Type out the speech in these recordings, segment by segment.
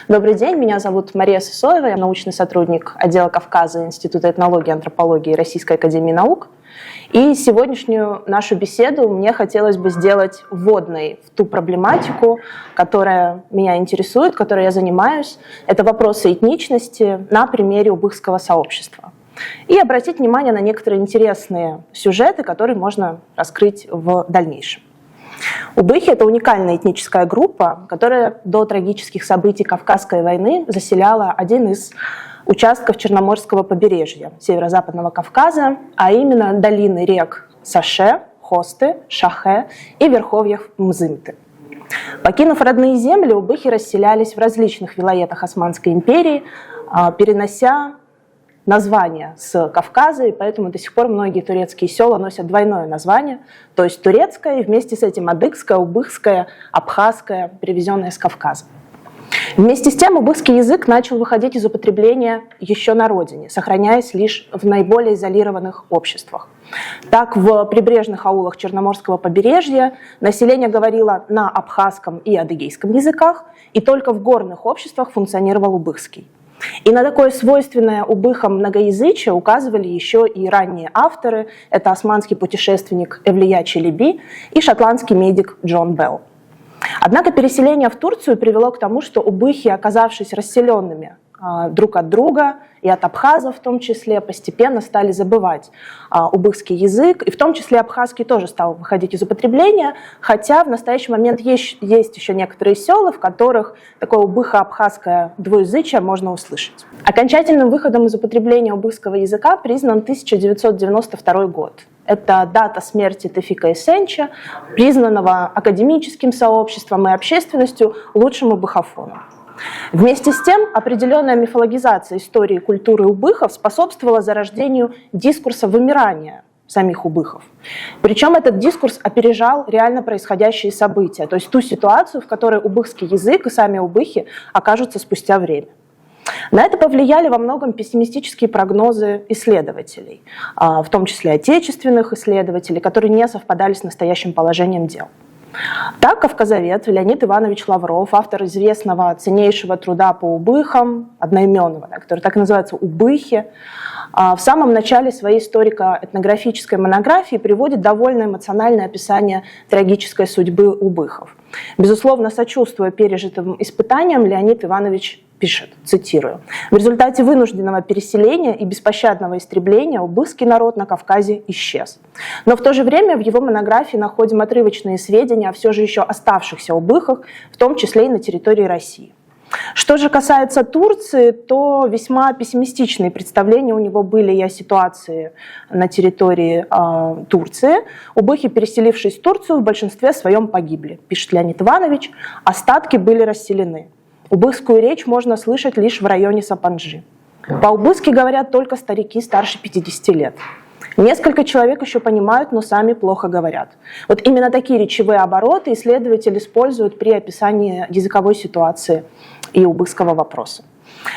Добрый день, меня зовут Мария Сысоева, я научный сотрудник отдела Кавказа Института этнологии и антропологии Российской академии наук. И сегодняшнюю нашу беседу мне хотелось бы сделать вводной в ту проблематику, которая меня интересует, которой я занимаюсь. Это вопросы этничности на примере убыхского сообщества. И обратить внимание на некоторые интересные сюжеты, которые можно раскрыть в дальнейшем. Убыхи – это уникальная этническая группа, которая до трагических событий Кавказской войны заселяла один из участков Черноморского побережья Северо-Западного Кавказа, а именно долины рек Саше, Хосты, Шахе и верховьев Мзымты. Покинув родные земли, убыхи расселялись в различных вилаятах Османской империи, перенося название с Кавказа, и поэтому до сих пор многие турецкие села носят двойное название, то есть турецкое и вместе с этим адыгское, убыхское, абхазское, привезенное с Кавказа. Вместе с тем убыхский язык начал выходить из употребления еще на родине, сохраняясь лишь в наиболее изолированных обществах. Так, в прибрежных аулах Черноморского побережья население говорило на абхазском и адыгейском языках, и только в горных обществах функционировал убыхский. И на такое свойственное убыхам многоязычие указывали еще и ранние авторы. Это османский путешественник Эвлия Челеби и шотландский медик Джон Белл. Однако переселение в Турцию привело к тому, что убыхи, оказавшись расселенными друг от друга и от абхазов в том числе, постепенно стали забывать убыхский язык, и в том числе абхазский тоже стал выходить из употребления, хотя в настоящий момент есть еще некоторые села, в которых такое убыхо-абхазское двуязычие можно услышать. Окончательным выходом из употребления убыхского языка признан 1992 год. Это дата смерти Тефика Эсенча, признанного академическим сообществом и общественностью лучшим убыхофоном. Вместе с тем, определенная мифологизация истории и культуры убыхов способствовала зарождению дискурса вымирания самих убыхов. Причем этот дискурс опережал реально происходящие события, то есть ту ситуацию, в которой убыхский язык и сами убыхи окажутся спустя время. На это повлияли во многом пессимистические прогнозы исследователей, в том числе отечественных исследователей, которые не совпадали с настоящим положением дел. Так, кавказовед Леонид Иванович Лавров, автор известного ценнейшего труда по убыхам, одноименного, который так и называется «Убыхи», в самом начале своей историко-этнографической монографии приводит довольно эмоциональное описание трагической судьбы убыхов. Безусловно, сочувствуя пережитым испытаниям, Леонид Иванович пишет, цитирую: «В результате вынужденного переселения и беспощадного истребления убыхский народ на Кавказе исчез. Но в то же время в его монографии находим отрывочные сведения о все же еще оставшихся убыхах, в том числе и на территории России». Что же касается Турции, то весьма пессимистичные представления у него были и о ситуации на территории Турции. Убыхи, переселившись в Турцию, в большинстве своем погибли, пишет Леонид Иванович, остатки были расселены. Убыхскую речь можно слышать лишь в районе Сапанджи. По-убыхски говорят только старики старше 50 лет. Несколько человек еще понимают, но сами плохо говорят. Вот именно такие речевые обороты исследователи используют при описании языковой ситуации и убыхского вопроса.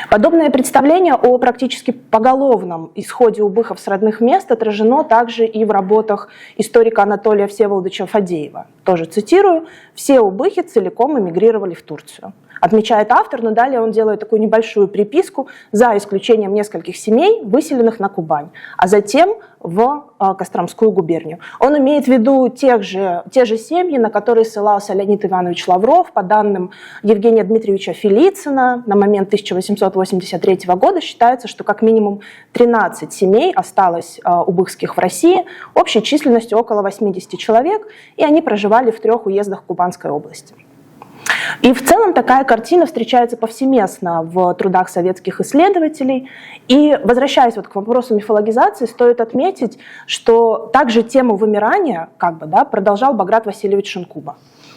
Подобное представление о практически поголовном исходе убыхов с родных мест отражено также и в работах историка Анатолия Всеволодовича Фадеева. Тоже цитирую: «Все убыхи целиком эмигрировали в Турцию», отмечает автор, но далее он делает такую небольшую приписку: за исключением нескольких семей, выселенных на Кубань, а затем в Костромскую губернию. Он имеет в виду те же семьи, на которые ссылался Леонид Иванович Лавров. По данным Евгения Дмитриевича Фелицына, на момент 1883 года считается, что как минимум 13 семей осталось убыхских в России, общей численностью около 80 человек, и они проживали в 3 уездах Кубанской области. И в целом такая картина встречается повсеместно в трудах советских исследователей. И возвращаясь к вопросу мифологизации, стоит отметить, что также тему вымирания продолжал Баграт Васильевич Шенкуба.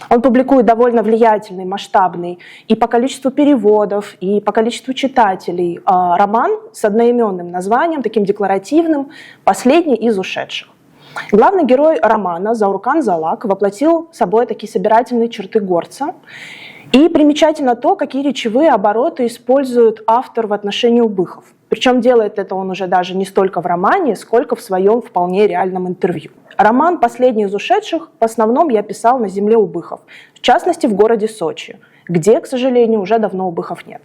Он публикует довольно влиятельный, масштабный и по количеству переводов, и по количеству читателей роман с одноименным названием, таким декларативным, «Последний из ушедших». Главный герой романа Зауркан Залак воплотил собой такие собирательные черты горца. И примечательно то, какие речевые обороты использует автор в отношении убыхов. Причем делает это он уже даже не столько в романе, сколько в своем вполне реальном интервью. Роман «Последний из ушедших» в основном я писал на земле убыхов, в частности в городе Сочи. где, к сожалению, уже давно убыхов нет.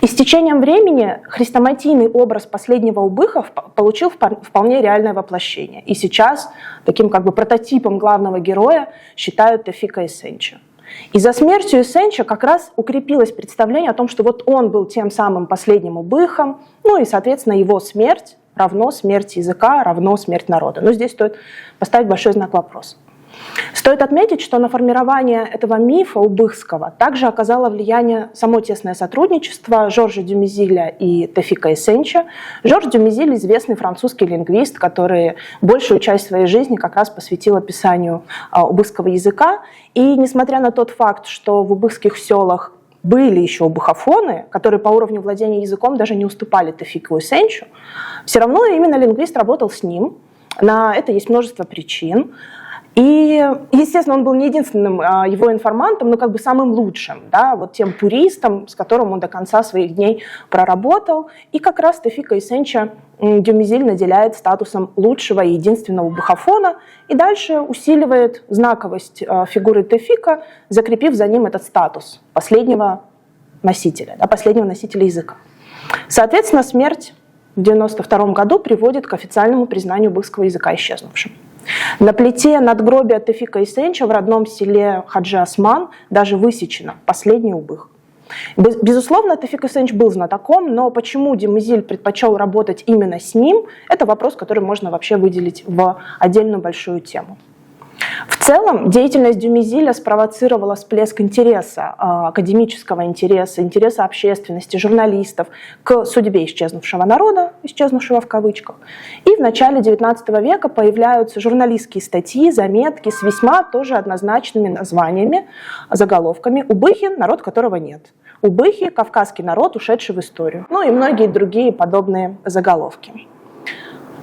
И с течением времени хрестоматийный образ последнего убыхов получил вполне реальное воплощение. И сейчас таким как бы прототипом главного героя считают Тевфика Эссенча. И за смертью Эссенча как раз укрепилось представление о том, что вот он был тем самым последним убыхом, ну и, соответственно, его смерть равно смерть языка, равно смерть народа. Но здесь стоит поставить большой знак вопроса. Стоит отметить, что на формирование этого мифа убыхского также оказало влияние само тесное сотрудничество Жоржа Дюмезиля и Тевфика Эссенча. Жорж Дюмезиль – известный французский лингвист, который большую часть своей жизни как раз посвятил описанию убыхского языка. И несмотря на тот факт, что в убыхских селах были еще убыхофоны, которые по уровню владения языком даже не уступали Тевфику Эссенчу, все равно именно лингвист работал с ним. На это есть множество причин. И, естественно, он был не единственным его информантом, но как бы самым лучшим, да, вот тем пуристом, с которым он до конца своих дней проработал. И как раз Тевфика Эссенча Дюмезиль наделяет статусом лучшего и единственного убыхофона и дальше усиливает знаковость фигуры Тевфика, закрепив за ним этот статус последнего носителя, да, последнего носителя языка. Соответственно, смерть в 1992 году приводит к официальному признанию убыхского языка исчезнувшим. На плите надгробия Тевфика Эссенча в родном селе Хаджи Осман даже высечено последний убых. Безусловно, Тевфик Эссенч был знатоком, но почему Дюмезиль предпочел работать именно с ним, это вопрос, который можно вообще выделить в отдельную большую тему. В целом, деятельность Дюмезиля спровоцировала всплеск интереса, академического интереса, интереса общественности, журналистов к судьбе исчезнувшего народа, исчезнувшего в кавычках. И в начале XIX века появляются журналистские статьи, заметки с весьма тоже однозначными названиями, заголовками «Убыхи – народ, которого нет», «Убыхи – кавказский народ, ушедший в историю», ну и многие другие подобные заголовки.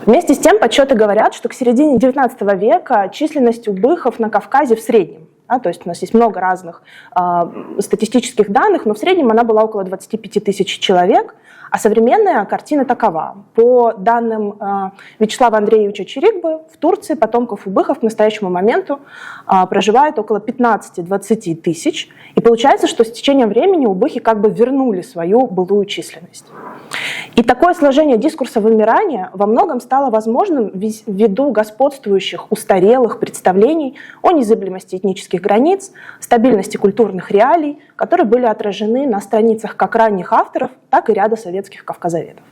Вместе с тем подсчеты говорят, что к середине XIX века численность убыхов на Кавказе в среднем, да, то есть у нас есть много разных статистических данных, но в среднем она была около 25 тысяч человек, а современная картина такова. По данным Вячеслава Андреевича Чирикбы, в Турции потомков убыхов к настоящему моменту проживает около 15-20 тысяч, и получается, что с течением времени убыхи как бы вернули свою былую численность. И такое сложение дискурса вымирания во многом стало возможным ввиду господствующих устарелых представлений о незыблемости этнических границ, стабильности культурных реалий, которые были отражены на страницах как ранних авторов, так и ряда советских кавказоведов.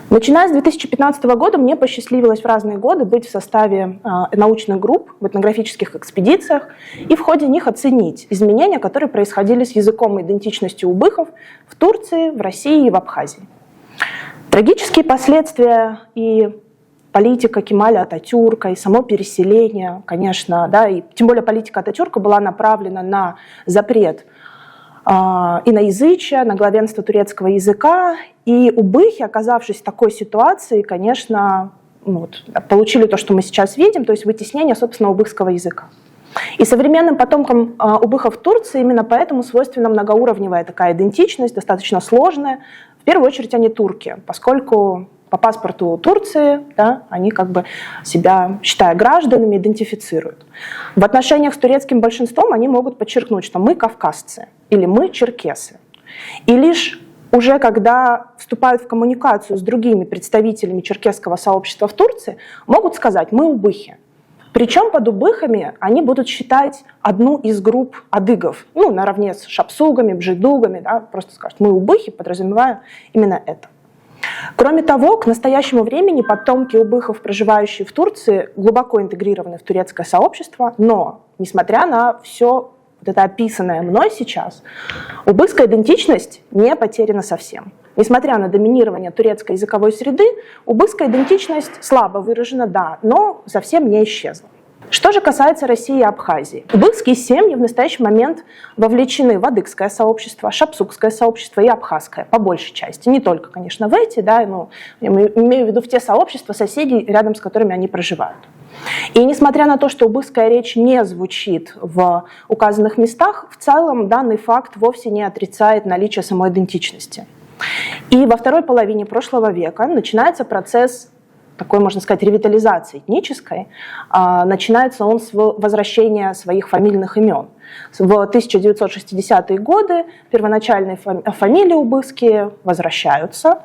Начиная с 2015 года мне посчастливилось в разные годы быть в составе научных групп в этнографических экспедициях и в ходе них оценить изменения, которые происходили с языком и идентичностью убыхов в Турции, в России и в Абхазии. Трагические последствия и политика Кемаля Ататюрка, и само переселение, конечно, да, и тем более политика Ататюрка была направлена на запрет иноязычия, на главенство турецкого языка, и убыхи, оказавшись в такой ситуации, конечно, получили то, что мы сейчас видим, то есть вытеснение, собственно, убыхского языка. И современным потомкам убыхов в Турции именно поэтому свойственна многоуровневая такая идентичность, достаточно сложная. В первую очередь они турки, поскольку по паспорту Турции, да, они как бы себя, считая гражданами, идентифицируют. В отношениях с турецким большинством они могут подчеркнуть, что мы кавказцы или мы черкесы. И лишь уже когда вступают в коммуникацию с другими представителями черкесского сообщества в Турции, могут сказать «мы убыхи». Причем под убыхами они будут считать одну из групп адыгов, наравне с шапсугами, бжедугами, да, просто скажут «мы убыхи», подразумевая именно это. Кроме того, к настоящему времени потомки убыхов, проживающие в Турции, глубоко интегрированы в турецкое сообщество, но, несмотря на все вот это описанное мной сейчас, убыхская идентичность не потеряна совсем. Несмотря на доминирование турецкой языковой среды, убыхская идентичность слабо выражена, да, но совсем не исчезла. Что же касается России и Абхазии. Убыхские семьи в настоящий момент вовлечены в адыгское сообщество, шапсукское сообщество и абхазское, по большей части. Не только, конечно, в эти, да, но я имею в виду в те сообщества соседей, рядом с которыми они проживают. И несмотря на то, что убыхская речь не звучит в указанных местах, в целом данный факт вовсе не отрицает наличие самоидентичности. И во второй половине прошлого века начинается процесс такой, можно сказать, ревитализации этнической, начинается он с возвращения своих фамильных имен. В 1960-е годы первоначальные фамилии убыхские возвращаются,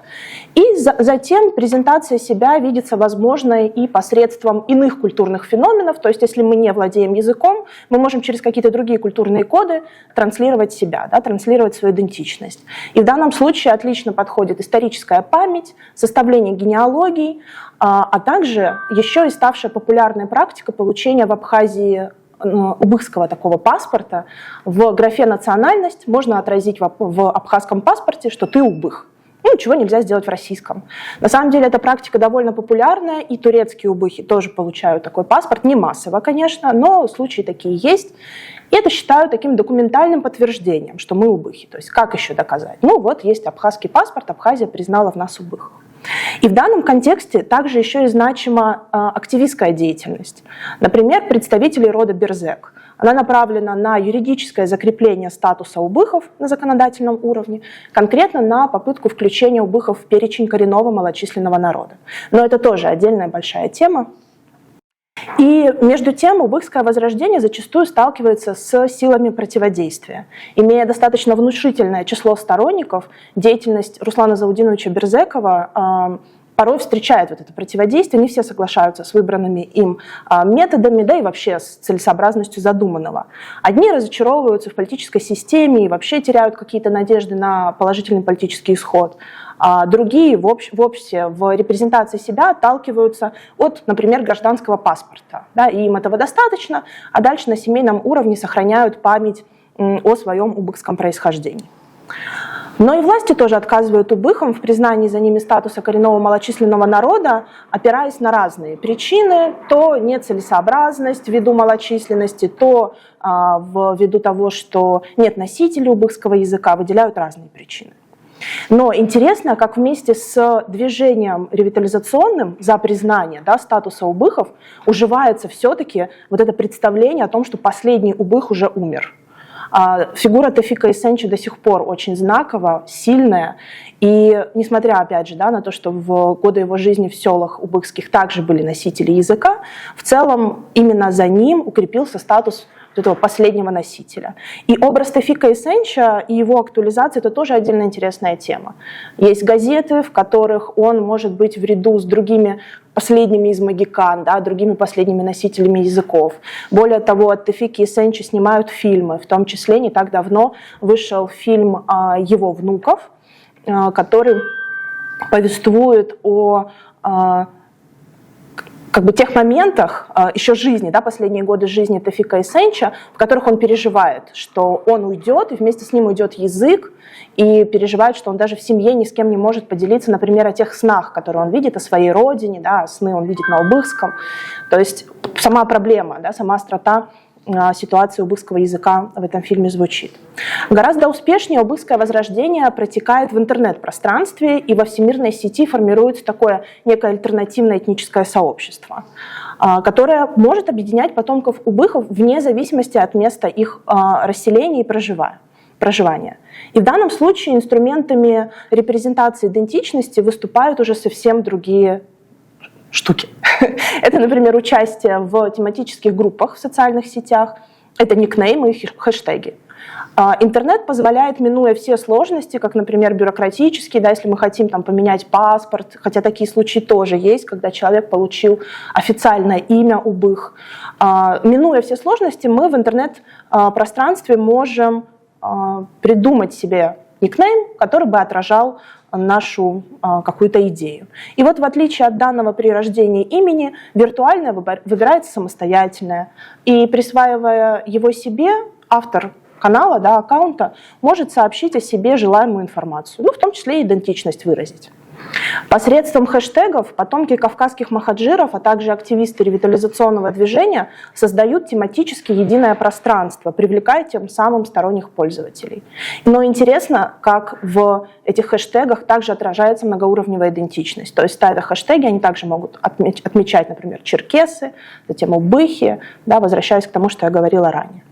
и затем презентация себя видится возможной и посредством иных культурных феноменов, то есть если мы не владеем языком, мы можем через какие-то другие культурные коды транслировать себя, да, транслировать свою идентичность. И в данном случае отлично подходит историческая память, составление генеалогий, а также еще и ставшая популярная практика получения в Абхазии убыхского такого паспорта. В графе «национальность» можно отразить в абхазском паспорте, что ты убых. Ну, чего нельзя сделать в российском. На самом деле эта практика довольно популярная, и турецкие убыхи тоже получают такой паспорт. Не массово, конечно, но случаи такие есть. И это считают таким документальным подтверждением, что мы убыхи. То есть как еще доказать? Ну вот есть абхазский паспорт, Абхазия признала в нас убыхов. И в данном контексте также еще и значима активистская деятельность. Например, представителей рода Берзек. Она направлена на юридическое закрепление статуса убыхов на законодательном уровне, конкретно на попытку включения убыхов в перечень коренного малочисленного народа. Но это тоже отдельная большая тема. И между тем убыхское возрождение зачастую сталкивается с силами противодействия. Имея достаточно внушительное число сторонников, деятельность Руслана Заудиновича Берзекова порой встречает вот это противодействие, не все соглашаются с выбранными им методами, да и вообще с целесообразностью задуманного. Одни разочаровываются в политической системе и вообще теряют какие-то надежды на положительный политический исход, а другие в репрезентации себя отталкиваются от, например, гражданского паспорта. Да, и им этого достаточно, а дальше на семейном уровне сохраняют память о своем убыхском происхождении. Но и власти тоже отказывают убыхам в признании за ними статуса коренного малочисленного народа, опираясь на разные причины: то нецелесообразность ввиду малочисленности, то ввиду того, что нет носителей убыхского языка, выделяют разные причины. Но интересно, как вместе с движением ревитализационным за признание, да, статуса убыхов уживается все-таки вот это представление о том, что последний убых уже умер. Фигура Тевфика Эсенчи до сих пор очень знакова, сильная, и несмотря, опять же, да, на то, что в годы его жизни в селах убыхских также были носители языка, в целом именно за ним укрепился статус этого последнего носителя. И образ Тевфика Эсенча и его актуализация — это тоже отдельно интересная тема. Есть газеты, в которых он может быть в ряду с другими последними из магикан, да, другими последними носителями языков. Более того, от Тевфики Эсенчи снимают фильмы, в том числе не так давно вышел фильм его внуков, который повествует о тех моментах еще жизни, да, последние годы жизни Тевфика Эсенча, в которых он переживает, что он уйдет, и вместе с ним уйдет язык, и переживает, что он даже в семье ни с кем не может поделиться, например, о тех снах, которые он видит, о своей родине, да, сны он видит на убыхском. То есть сама проблема, да, сама острота ситуации убыхского языка в этом фильме звучит. Гораздо успешнее убыхское возрождение протекает в интернет-пространстве, и во всемирной сети формируется такое некое альтернативное этническое сообщество, которое может объединять потомков убыхов вне зависимости от места их расселения и проживания. И в данном случае инструментами репрезентации идентичности выступают уже совсем другие штуки. Это, например, участие в тематических группах в социальных сетях, это никнеймы и хэштеги. Интернет позволяет, минуя все сложности, как, например, бюрократические, да, если мы хотим там поменять паспорт, хотя такие случаи тоже есть, когда человек получил официальное имя убых. Минуя все сложности, мы в интернет-пространстве можем придумать себе никнейм, который бы отражал нашу какую-то идею. И вот в отличие от данного при рождении имени, виртуальное выбирается самостоятельное. И присваивая его себе, автор канала, да, аккаунта, может сообщить о себе желаемую информацию, ну, в том числе и идентичность выразить. Посредством хэштегов потомки кавказских махаджиров, а также активисты ревитализационного движения создают тематически единое пространство, привлекая тем самым сторонних пользователей. Но интересно, как в этих хэштегах также отражается многоуровневая идентичность. То есть, ставя хэштеги, они также могут отмечать, например, черкесы, затем убыхи, да, возвращаясь к тому, что я говорила ранее.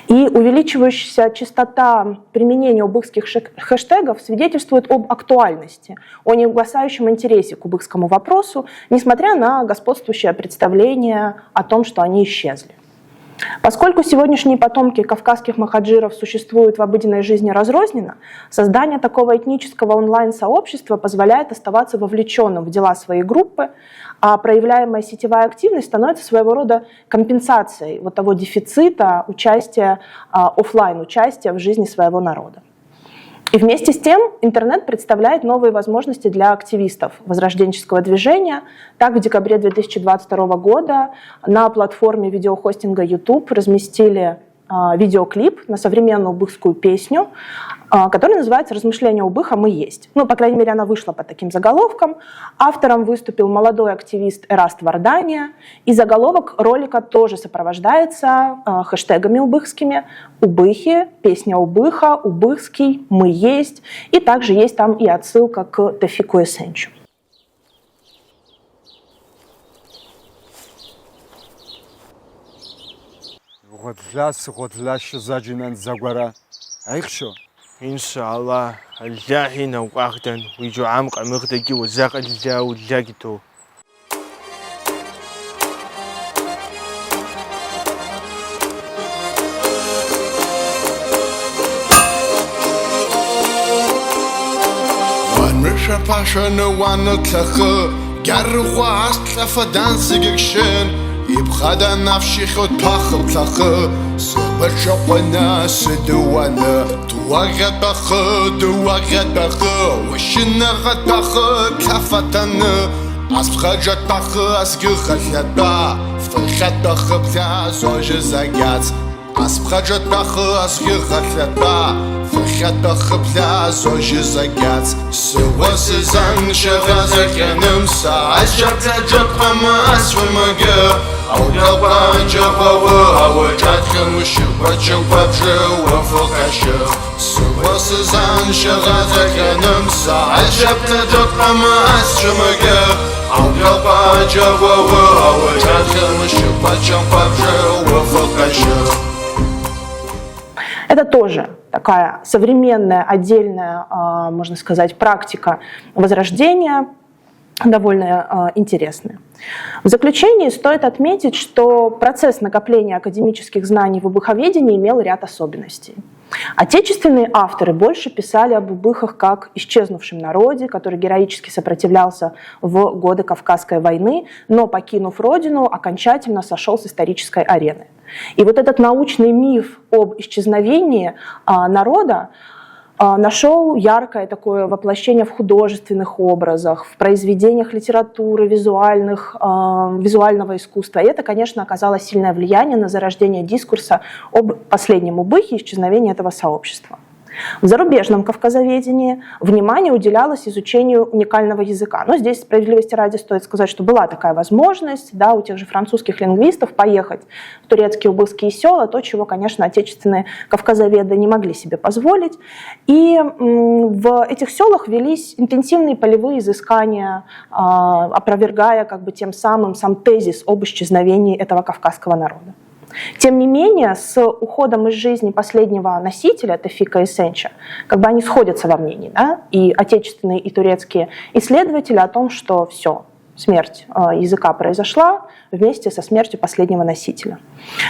И увеличивающаяся частота применения убыхских хэштегов свидетельствует об актуальности, о неугасающем интересе к убыхскому вопросу, несмотря на господствующее представление о том, что они исчезли. Поскольку сегодняшние потомки кавказских махаджиров существуют в обыденной жизни разрозненно, создание такого этнического онлайн-сообщества позволяет оставаться вовлеченным в дела своей группы, а проявляемая сетевая активность становится своего рода компенсацией вот того дефицита участия, офлайн-участия в жизни своего народа. И вместе с тем интернет представляет новые возможности для активистов возрожденческого движения. Так, в декабре 2022 года на платформе видеохостинга YouTube разместили видеоклип на современную убыхскую песню, который называется «Размышления убыха мы есть». Ну, по крайней мере, она вышла под таким заголовком. Автором выступил молодой активист Эраст Вардания, и заголовок ролика тоже сопровождается хэштегами убыхскими: «Убыхи», «Песня убыха», «Убыхский», «Мы есть». И также есть там и отсылка к Тефику Эсенчу. Иншаллах, Аллахи наукахдан, уйджуам камыхдаги узак алля уллагито. Ванмриша пашаны ванны тлахы, гяррыхва астлафа дансигикшин, ибхада навшихот пахым тлахы, сыбача қойна сыдуаны, туагат бахы, ващинагат бахы, кафатаны, асбхаджат бахы, асгюхатлят ба, фырхат бахы бля зожи загяц, асбхаджат бахы, асгюхатлят ба, фырхат бахы бля зожи загяц. Сывасызан шагазакенымса, асжабляджат қама асвымыгы, аудалба джабавы, ауаджатхын ушыбачын бабжы уафылқашы. Сывасызан шагазакенымса, асжабляджат қама асвымыгы, аудалба джабавы, ауаджатхын ушыбачын бабжы уафылқашы. Это тоже такая современная, отдельная, можно сказать, практика возрождения, довольно интересная. В заключение стоит отметить, что процесс накопления академических знаний в убыховедении имел ряд особенностей. Отечественные авторы больше писали об убыхах как исчезнувшем народе, который героически сопротивлялся в годы Кавказской войны, но, покинув родину, окончательно сошел с исторической арены. И вот этот научный миф об исчезновении народа нашел яркое такое воплощение в художественных образах, в произведениях литературы, визуального искусства. И это, конечно, оказало сильное влияние на зарождение дискурса об последнем убыхе и исчезновении этого сообщества. В зарубежном кавказоведении внимание уделялось изучению уникального языка. Но здесь, справедливости ради, стоит сказать, что была такая возможность, да, у тех же французских лингвистов поехать в турецкие убыхские села, то, чего, конечно, отечественные кавказоведы не могли себе позволить. И в этих селах велись интенсивные полевые изыскания, опровергая как бы тем самым сам тезис об исчезновении этого кавказского народа. Тем не менее, с уходом из жизни последнего носителя, Тефика Эсенча, как бы они сходятся во мнении, да? И отечественные, и турецкие исследователи о том, что все, смерть языка произошла вместе со смертью последнего носителя.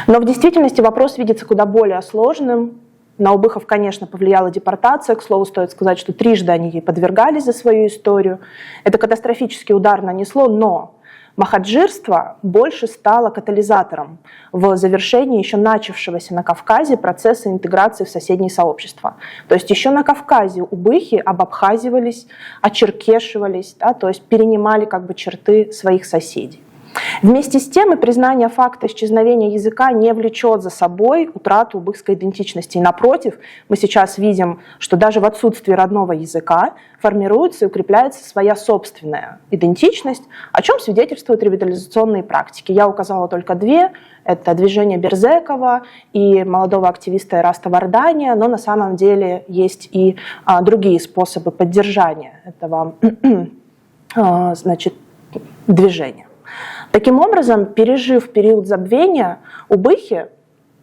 Но в действительности вопрос видится куда более сложным. На убыхов, конечно, повлияла депортация. К слову, стоит сказать, что трижды они ей подвергались за свою историю. Это катастрофический удар нанесло, но махаджирство больше стало катализатором в завершении еще начавшегося на Кавказе процесса интеграции в соседние сообщества. То есть еще на Кавказе убыхи обабхазивались, очеркешивались, да, то есть перенимали как бы черты своих соседей. Вместе с тем и признание факта исчезновения языка не влечет за собой утрату убыхской идентичности. И напротив, мы сейчас видим, что даже в отсутствии родного языка формируется и укрепляется своя собственная идентичность, о чем свидетельствуют ревитализационные практики. Я указала только две. Это движение Берзекова и молодого активиста Эраста Вардания, но на самом деле есть и другие способы поддержания этого движения. Таким образом, пережив период забвения, убыхи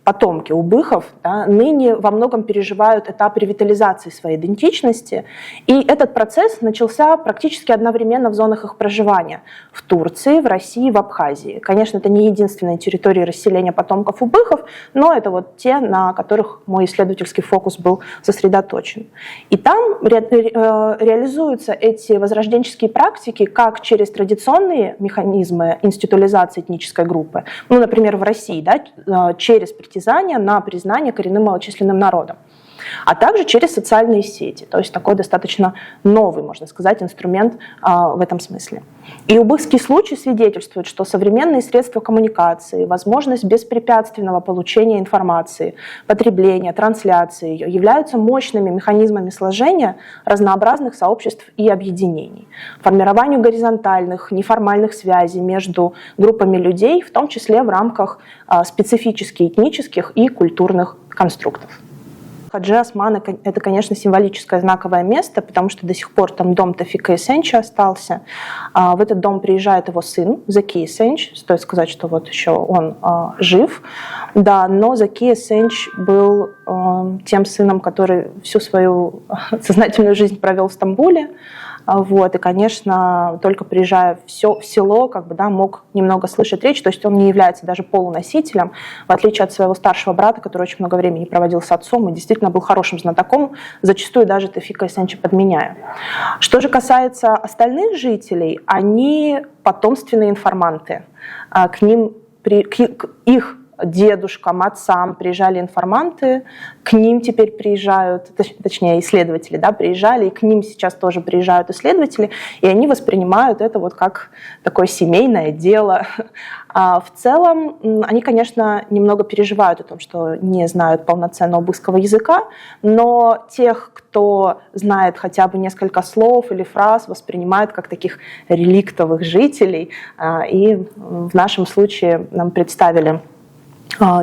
потомки убыхов, да, ныне во многом переживают этап ревитализации своей идентичности, и этот процесс начался практически одновременно в зонах их проживания – в Турции, в России, в Абхазии. Конечно, это не единственные территории расселения потомков убыхов, но это вот те, на которых мой исследовательский фокус был сосредоточен. И там реализуются эти возрожденческие практики как через традиционные механизмы институализации этнической группы, ну, например, в России, да, через притязание на признание коренным малочисленным народом, а также через социальные сети, то есть такой достаточно новый, можно сказать, инструмент в этом смысле. И убыхский случай свидетельствует, что современные средства коммуникации, возможность беспрепятственного получения информации, потребления, трансляции ее являются мощными механизмами сложения разнообразных сообществ и объединений, формированию горизонтальных, неформальных связей между группами людей, в том числе в рамках специфически этнических и культурных конструктов. Хаджи Осман – это, конечно, символическое знаковое место, потому что до сих пор там дом Тафика Эсенчи остался. В этот дом приезжает его сын Заки Эсенч. Стоит сказать, что вот еще он жив. Да, но Заки Эсенч был тем сыном, который всю свою сознательную жизнь провел в Стамбуле. Вот, и, конечно, только приезжая в село, как бы, да, мог немного слышать речь, то есть он не является даже полуносителем, в отличие от своего старшего брата, который очень много времени проводил с отцом и действительно был хорошим знатоком, зачастую даже Тафика Эсенчи подменяя. Что же касается остальных жителей, они потомственные информанты. К ним, к их дедушкам, отцам приезжали информанты, к ним теперь приезжают, точнее исследователи, да, приезжали, и к ним сейчас тоже приезжают исследователи, и они воспринимают это вот как такое семейное дело. А в целом они, конечно, немного переживают о том, что не знают полноценно убыхского языка, но тех, кто знает хотя бы несколько слов или фраз, воспринимают как таких реликтовых жителей, и в нашем случае нам представили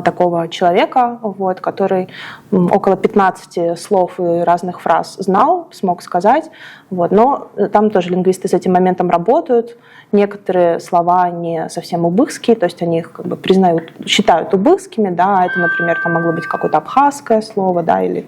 такого человека, вот, который около 15 слов и разных фраз знал, смог сказать. Вот, но там тоже лингвисты с этим моментом работают. Некоторые слова не совсем убыхские, то есть они их как бы признают, считают убыхскими. Да, это, например, там могло быть какое-то абхазское слово, да, или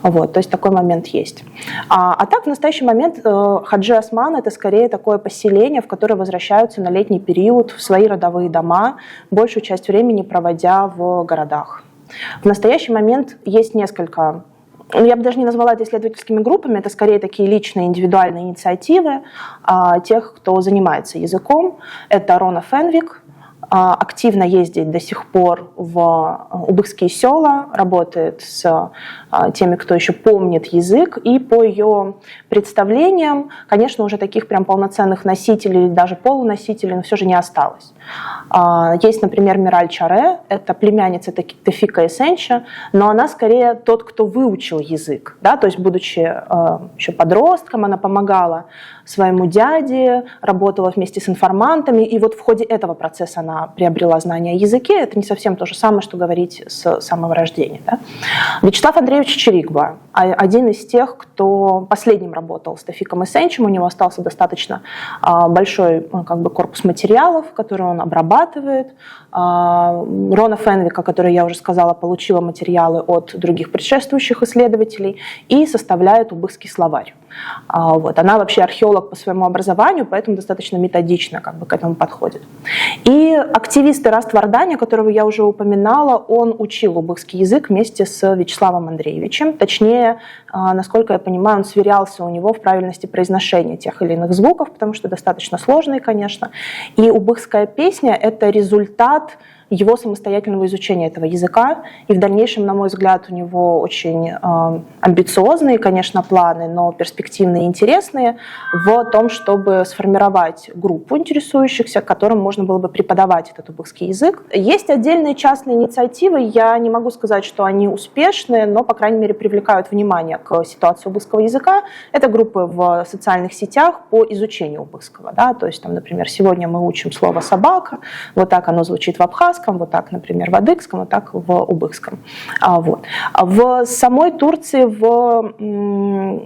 вот, то есть такой момент есть. А так в настоящий момент Хаджи Осман – это скорее такое поселение, в которое возвращаются на летний период в свои родовые дома, большую часть времени проводя в городах. В настоящий момент есть несколько, я бы даже не назвала это исследовательскими группами, это скорее такие личные, индивидуальные инициативы тех, кто занимается языком. Это Рона Фенвик, активно ездит до сих пор в убыхские села, работает с теми, кто еще помнит язык, и по ее представлениям, конечно, уже таких прям полноценных носителей, даже полуносителей, но все же не осталось. Есть, например, Мираль Чаре, это племянница Тафика Эсенча, но она скорее тот, кто выучил язык, да, то есть, будучи еще подростком, она помогала своему дяде, работала вместе с информантами, и вот в ходе этого процесса она приобрела знания о языке. Это не совсем то же самое, что говорить с самого рождения. Да? Вячеслав Андреевич Чирикба, один из тех, кто последним работал с Тафиком Эсенчем, у него остался достаточно большой как бы, корпус материалов, которые он обрабатывает. Рона Фенвик, о которой я уже сказала, получила материалы от других предшествующих исследователей и составляет убыхский словарь. Вот. Она вообще археолог по своему образованию, поэтому достаточно методично как бы, к этому подходит. И активист Ираст Вардани, которого я уже упоминала, он учил убыхский язык вместе с Вячеславом Андреевичем. Точнее, насколько я понимаю, он сверялся у него в правильности произношения тех или иных звуков, потому что достаточно сложные, конечно. И убыхская песня – это результат его самостоятельного изучения этого языка. И в дальнейшем, на мой взгляд, у него очень амбициозные, конечно, планы, но перспективные и интересные в том, чтобы сформировать группу интересующихся, которым можно было бы преподавать этот убыхский язык. Есть отдельные частные инициативы, я не могу сказать, что они успешные, но, по крайней мере, привлекают внимание к ситуации убыхского языка. Это группы в социальных сетях по изучению убыхского. Да? То есть, там, например, сегодня мы учим слово «собака», вот так оно звучит в абхазском, вот так, например, в адыгском, вот так в убыхском. Вот. В самой Турции, в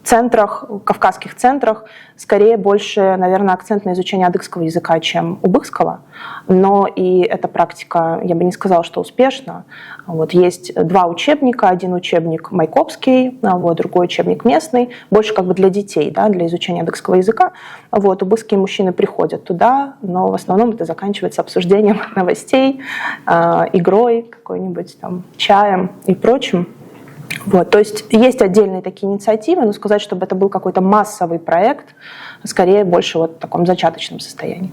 центрах, кавказских центрах скорее больше, наверное, акцент на изучение адыгского языка, чем убыхского. Но и эта практика, я бы не сказала, что успешна. Вот есть 2 учебника. Один учебник майкопский, вот, другой учебник местный. Больше как бы для детей, да, для изучения адыгского языка. Вот, убыхские мужчины приходят туда, но в основном это заканчивается обсуждением новостей, игрой, какой-нибудь там чаем и прочим. Вот, то есть есть отдельные такие инициативы, но сказать, чтобы это был какой-то массовый проект, скорее больше вот в таком зачаточном состоянии.